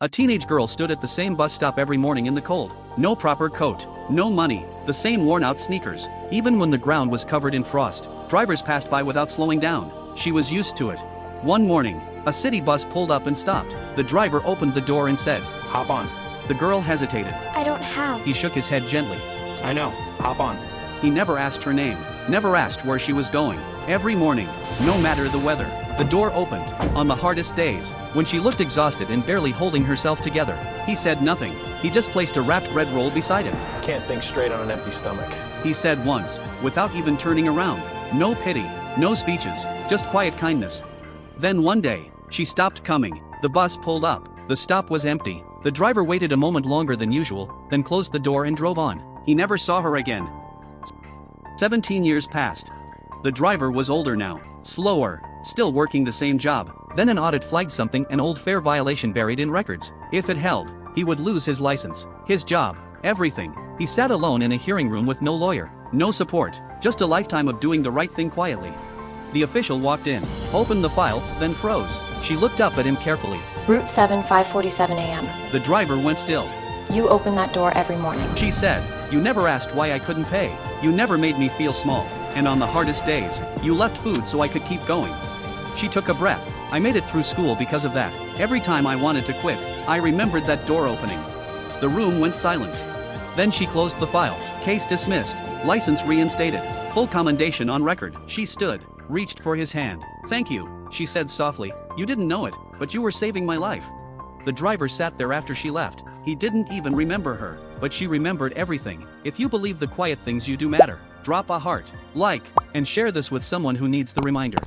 A teenage girl stood at the same bus stop every morning in the cold. No proper coat, no money, the same worn-out sneakers. Even when the ground was covered in frost, drivers passed by without slowing down. She was used to it. One morning, a city bus pulled up and stopped. The driver opened the door and said, "Hop on." The girl hesitated. I don't have. He shook his head gently. "I know. Hop on." He never asked her name, never asked where she was going. Every morning, no matter the weather, the door opened. On the hardest days, when she looked exhausted and barely holding herself together, he said nothing. He just placed a wrapped bread roll beside him. "Can't think straight on an empty stomach." He said once, without even turning around. No pity, no speeches, just quiet kindness. Then one day, she stopped coming. The bus pulled up. The stop was empty. The driver waited a moment longer than usual, then closed the door and drove on. He never saw her again. 17 years passed. The driver was older now, slower, still working the same job. Then an audit flagged something, an old fare violation buried in records. If it held, he would lose his license, his job, everything. He sat alone in a hearing room with no lawyer, no support, just a lifetime of doing the right thing quietly. The official walked in, opened the file, then froze. She looked up at him carefully. Route 7, 5:47 a.m. The driver went still. You open that door every morning. She said, "You never asked why I couldn't pay. You never made me feel small. And on the hardest days, you left food so I could keep going." She took a breath. "I made it through school because of that. Every time I wanted to quit, I remembered that door opening." The room went silent. Then she closed the file. Case dismissed. License reinstated. Full commendation on record. She stood, reached for his hand. "Thank you," she said softly. "You didn't know it, but you were saving my life." The driver sat there after she left. He didn't even remember her, but she remembered everything. If you believe the quiet things you do matter, drop a heart, like, and share this with someone who needs the reminder.